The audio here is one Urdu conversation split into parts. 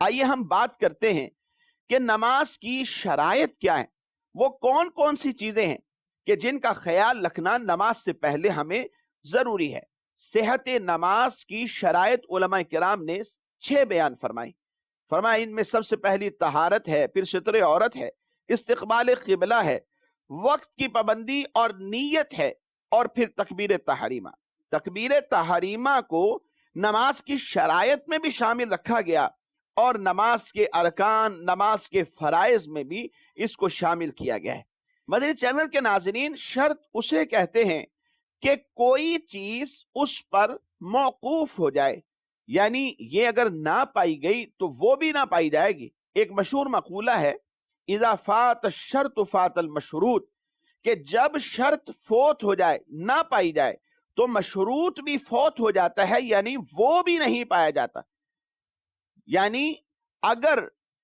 آئیے ہم بات کرتے ہیں کہ نماز کی شرائط کیا ہے، وہ کون کون سی چیزیں ہیں کہ جن کا خیال رکھنا نماز سے پہلے ہمیں ضروری ہے۔ صحت نماز کی شرائط علماء کرام نے 6 بیان فرمائی۔ فرمایا ان میں سب سے پہلی طہارت ہے، پھر ستر عورت ہے، استقبال قبلہ ہے، وقت کی پابندی اور نیت ہے، اور پھر تکبیر تحریمہ۔ تکبیر تحریمہ کو نماز کی شرائط میں بھی شامل رکھا گیا، اور نماز کے ارکان، نماز کے فرائض میں بھی اس کو شامل کیا گیا ہے۔ مدنی چینل کے ناظرین، شرط اسے کہتے ہیں کہ کوئی چیز اس پر موقوف ہو جائے، یعنی یہ اگر نہ پائی گئی تو وہ بھی نہ پائی جائے گی۔ ایک مشہور مقولہ ہے، اذا فات الشرط فات المشروط، کہ جب شرط فوت ہو جائے، نہ پائی جائے، تو مشروط بھی فوت ہو جاتا ہے، یعنی وہ بھی نہیں پایا جاتا۔ یعنی اگر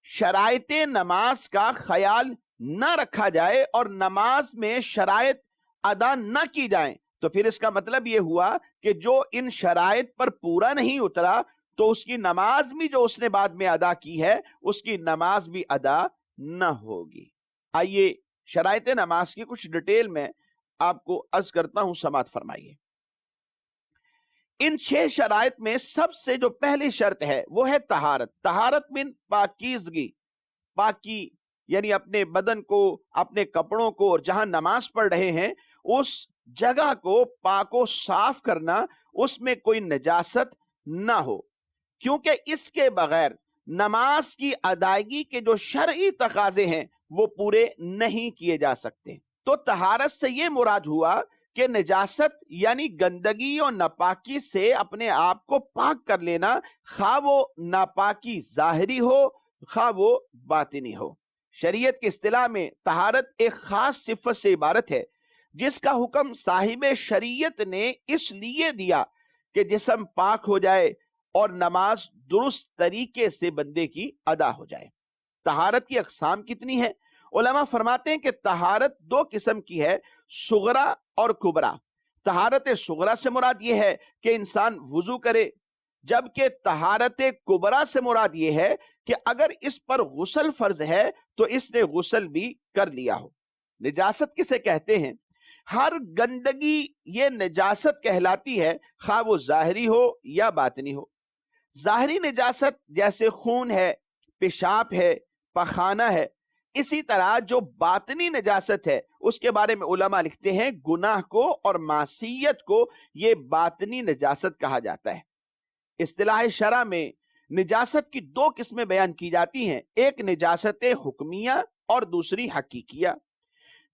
شرائط نماز کا خیال نہ رکھا جائے اور نماز میں شرائط ادا نہ کی جائیں، تو پھر اس کا مطلب یہ ہوا کہ جو ان شرائط پر پورا نہیں اترا تو اس کی نماز بھی جو اس نے بعد میں ادا کی ہے، اس کی نماز بھی ادا نہ ہوگی۔ آئیے شرائط نماز کی کچھ ڈیٹیل میں آپ کو عرض کرتا ہوں، سماعت فرمائیے۔ ان 6 شرائط میں سب سے جو پہلی شرط ہے وہ ہے طہارت۔ طہارت من پاکیزگی، پاکی یعنی اپنے بدن کو، اپنے کپڑوں کو، اور جہاں نماز پڑھ رہے ہیں اس جگہ کو پاک و صاف کرنا، اس میں کوئی نجاست نہ ہو، کیونکہ اس کے بغیر نماز کی ادائیگی کے جو شرعی تقاضے ہیں وہ پورے نہیں کیے جا سکتے۔ تو طہارت سے یہ مراد ہوا کہ نجاست یعنی گندگی اور ناپاکی سے اپنے آپ کو پاک کر لینا، خواہ وہ ناپاکی ظاہری ہو خواہ وہ باطنی ہو۔ شریعت کی اصطلاح میں طہارت ایک خاص صفت سے عبارت ہے جس کا حکم صاحب شریعت نے اس لیے دیا کہ جسم پاک ہو جائے اور نماز درست طریقے سے بندے کی ادا ہو جائے۔ طہارت کی اقسام کتنی ہیں؟ علماء فرماتے ہیں کہ طہارت 2 قسم کی ہے، صغرا اور کبرا۔ طہارت صغرا سے مراد یہ ہے کہ انسان وضو کرے، جبکہ طہارت کبرا سے مراد یہ ہے کہ اگر اس پر غسل فرض ہے تو اس نے غسل بھی کر لیا ہو۔ نجاست کسے کہتے ہیں؟ ہر گندگی یہ نجاست کہلاتی ہے، خواہ وہ ظاہری ہو یا باطنی ہو۔ ظاہری نجاست جیسے خون ہے، پیشاب ہے، پخانہ ہے، اسی طرح جو باطنی نجاست ہے اس کے بارے میں علماء لکھتے ہیں گناہ کو اور معصیت کو یہ باطنی نجاست کہا جاتا ہے۔ اصطلاح شرع میں نجاست کی 2 قسمیں بیان کی جاتی ہیں، ایک نجاست حکمیہ اور دوسری حقیقیہ۔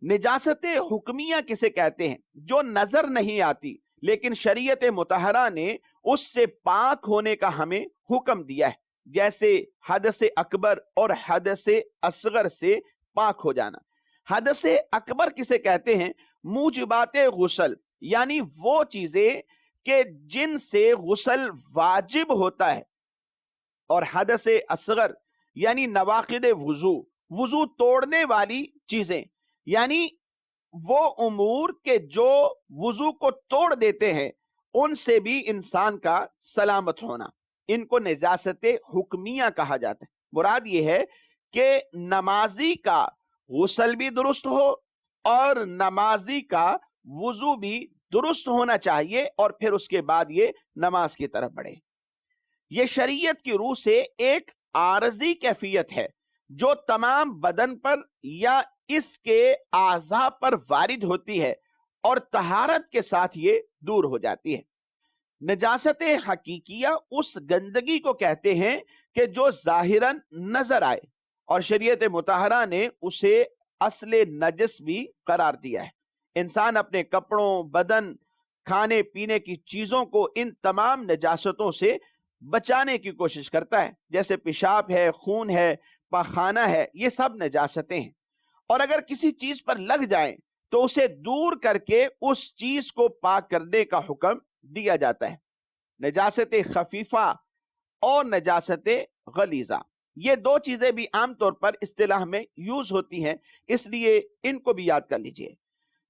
نجاست حکمیہ کسے کہتے ہیں؟ جو نظر نہیں آتی لیکن شریعت مطہرہ نے اس سے پاک ہونے کا ہمیں حکم دیا ہے، جیسے حدث اکبر اور حدث اصغر سے پاک ہو جانا۔ حدث اکبر کسے کہتے ہیں؟ موجبات غسل، یعنی وہ چیزیں کہ جن سے غسل واجب ہوتا ہے، اور حدث اصغر یعنی نواقض وضو، وضو توڑنے والی چیزیں، یعنی وہ امور کے جو وضو کو توڑ دیتے ہیں ان سے بھی انسان کا سلامت ہونا، ان کو نجاست حکمیہ کہا جاتا ہے۔ مراد یہ ہے کہ نمازی کا غسل بھی درست ہو اور نمازی کا وضو بھی درست ہونا چاہیے، اور پھر اس کے بعد یہ نماز کی طرف بڑھے۔ یہ شریعت کی روح سے ایک عارضی کیفیت ہے جو تمام بدن پر یا اس کے اعضاء پر وارد ہوتی ہے، اور طہارت کے ساتھ یہ دور ہو جاتی ہے۔ نجاست حقیقیہ اس گندگی کو کہتے ہیں کہ جو ظاہراً نظر آئے، اور شریعت مطہرہ نے اسے اصل نجس بھی قرار دیا ہے۔ انسان اپنے کپڑوں، بدن، کھانے پینے کی چیزوں کو ان تمام نجاستوں سے بچانے کی کوشش کرتا ہے، جیسے پیشاب ہے، خون ہے، پاخانہ ہے، یہ سب نجاستیں ہیں، اور اگر کسی چیز پر لگ جائیں تو اسے دور کر کے اس چیز کو پاک کرنے کا حکم دیا جاتا ہے۔ نجاست خفیفہ اور نجاست غلیظہ، یہ 2 چیزیں بھی عام طور پر اصطلاح میں یوز ہوتی ہیں، اس لیے ان کو بھی یاد کر لیجئے۔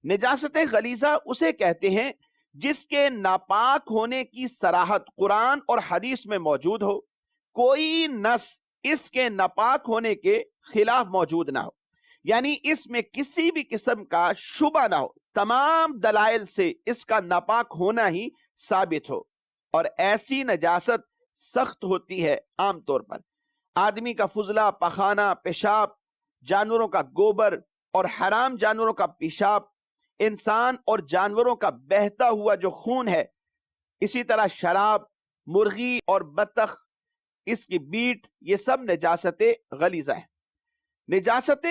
نجاست غلیظہ اسے کہتے ہیں جس کے ناپاک ہونے کی صراحت قرآن اور حدیث میں موجود ہو، کوئی نص اس کے ناپاک ہونے کے خلاف موجود نہ ہو، یعنی اس میں کسی بھی قسم کا شبہ نہ ہو، تمام دلائل سے اس کا ناپاک ہونا ہی ثابت ہو۔ اور ایسی نجاست سخت ہوتی ہے، عام طور پر آدمی کا فضلہ، پخانہ، پیشاب، جانوروں کا گوبر اور حرام جانوروں کا پیشاب، انسان اور جانوروں کا بہتا ہوا جو خون ہے، اسی طرح شراب، مرغی اور بطخ، اس کی بیٹ، یہ سب نجاست غلیظہ ہیں۔ نجاست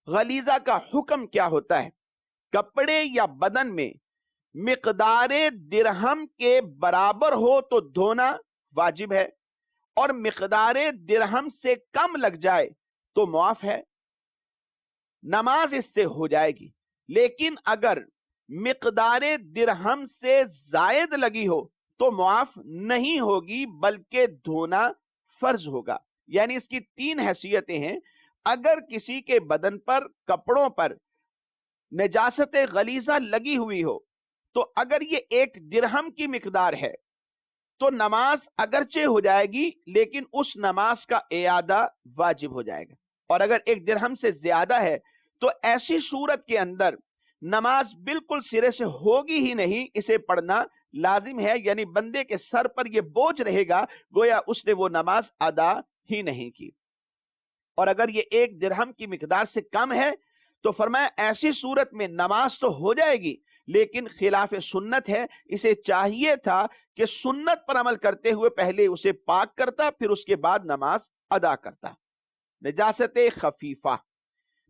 غلیظہ کا حکم کیا ہوتا ہے؟ کپڑے یا بدن میں مقدار درہم کے برابر ہو تو دھونا واجب ہے، اور مقدار درہم سے کم لگ جائے تو معاف ہے، نماز اس سے ہو جائے گی۔ لیکن اگر مقدار درہم سے زائد لگی ہو تو معاف نہیں ہوگی، بلکہ دھونا فرض ہوگا۔ یعنی اس کی 3 حیثیتیں ہیں۔ اگر کسی کے بدن پر، کپڑوں پر نجاست غلیظہ لگی ہوئی ہو، تو اگر یہ 1 درہم کی مقدار ہے تو نماز اگرچہ ہو جائے گی، لیکن اس نماز کا اعادہ واجب ہو جائے گا۔ اور اگر 1 درہم سے زیادہ ہے تو ایسی صورت کے اندر نماز بالکل سرے سے ہوگی ہی نہیں، اسے پڑھنا لازم ہے، یعنی بندے کے سر پر یہ بوجھ رہے گا گویا اس نے وہ نماز ادا ہی نہیں کی۔ اور اگر یہ 1 درہم کی مقدار سے کم ہے تو فرمایا ایسی صورت میں نماز تو ہو جائے گی، لیکن خلاف سنت ہے، اسے چاہیے تھا کہ سنت پر عمل کرتے ہوئے پہلے اسے پاک کرتا، پھر اس کے بعد نماز ادا کرتا۔ نجاست خفیفہ،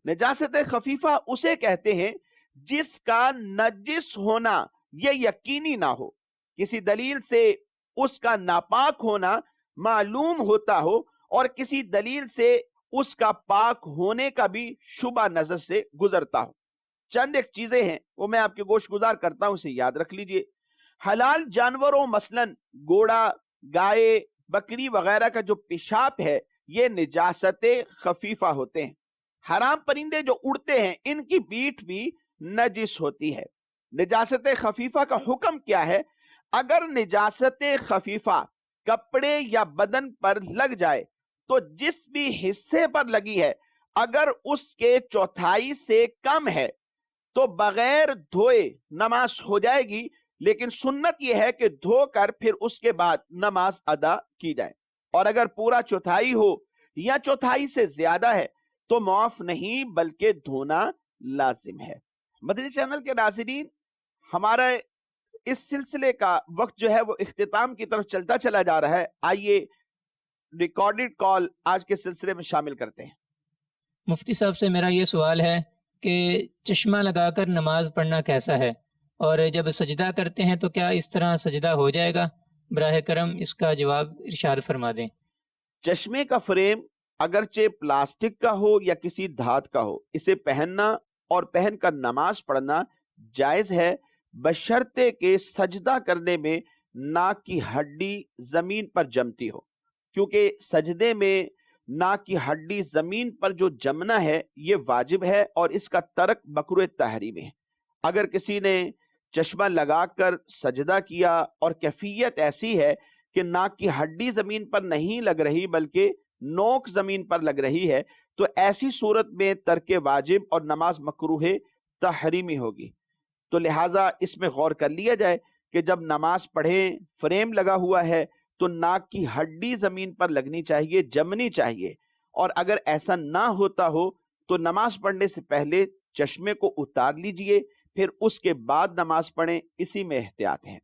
نجاست خفیفہ اسے کہتے ہیں جس کا نجس ہونا یہ یقینی نہ ہو، کسی دلیل سے اس کا ناپاک ہونا معلوم ہوتا ہو، اور کسی دلیل سے اس کا پاک ہونے کا بھی شبہ نظر سے گزرتا ہو۔ چند ایک چیزیں ہیں، وہ میں آپ کے گوش گزار کرتا ہوں، اسے یاد رکھ لیجئے۔ حلال جانوروں مثلاً گھوڑا، گائے، بکری وغیرہ کا جو پیشاب ہے یہ نجاست خفیفہ ہوتے ہیں۔ حرام پرندے جو اڑتے ہیں ان کی بیٹ بھی نجس ہوتی ہے۔ نجاست خفیفہ کا حکم کیا ہے؟ اگر نجاست خفیفہ کپڑے یا بدن پر لگ جائے تو جس بھی حصے پر لگی ہے اگر اس کے چوتھائی سے کم ہے تو بغیر دھوئے نماز ہو جائے گی، لیکن سنت یہ ہے کہ دھو کر پھر اس کے بعد نماز ادا کی جائے۔ اور اگر پورا چوتھائی ہو یا چوتھائی سے زیادہ ہے تو معاف نہیں بلکہ دھونا لازم ہے۔ مدنی چینل کے ناظرین، ہمارا اس سلسلے کا وقت جو ہے وہ اختتام کی طرف چلتا چلا جا رہا ہے۔ آئیے ریکارڈڈ کال آج کے سلسلے میں شامل کرتے ہیں۔ مفتی صاحب سے میرا یہ سوال ہے کہ چشمہ لگا کر نماز پڑھنا کیسا ہے، اور جب سجدہ کرتے ہیں تو کیا اس طرح سجدہ ہو جائے گا؟ براہ کرم اس کا جواب ارشاد فرما دیں۔ چشمے کا فریم اگرچہ پلاسٹک کا ہو یا کسی دھات کا ہو، اسے پہننا اور پہن کر نماز پڑھنا جائز ہے، بشرطے کہ سجدہ کرنے میں ناک کی ہڈی زمین پر جمتی ہو، کیونکہ سجدے میں ناک کی ہڈی زمین پر جو جمنا ہے یہ واجب ہے، اور اس کا ترک مکروہ تحریم ہے۔ اگر کسی نے چشمہ لگا کر سجدہ کیا اور کیفیت ایسی ہے کہ ناک کی ہڈی زمین پر نہیں لگ رہی بلکہ نوک زمین پر لگ رہی ہے، تو ایسی صورت میں ترک واجب اور نماز مکروہ تحریمی ہوگی۔ تو لہٰذا اس میں غور کر لیا جائے کہ جب نماز پڑھیں، فریم لگا ہوا ہے تو ناک کی ہڈی زمین پر لگنی چاہیے، جمنی چاہیے، اور اگر ایسا نہ ہوتا ہو تو نماز پڑھنے سے پہلے چشمے کو اتار لیجئے، پھر اس کے بعد نماز پڑھیں، اسی میں احتیاط ہے۔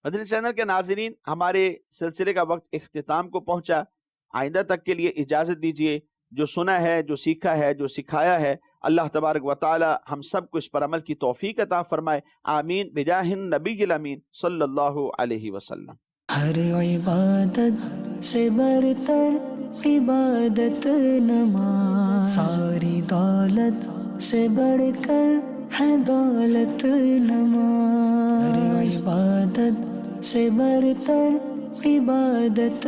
مدنی چینل کے ناظرین، ہمارے سلسلے کا وقت اختتام کو پہنچا۔ آئندہ تک کے لیے اجازت دیجیے۔ جو سنا ہے، جو سیکھا ہے، جو سکھایا ہے، اللہ تبارک و تعالی ہم سب کو اس پر عمل کی توفیق عطا فرمائے۔ آمین بجاہ النبی الامین صلی اللہ علیہ وسلم۔ ہر عبادت سے برتر عبادت نماز، ساری دولت سے بڑھ کر ہے دولت نماز، ہر عبادت سے برتر عبادت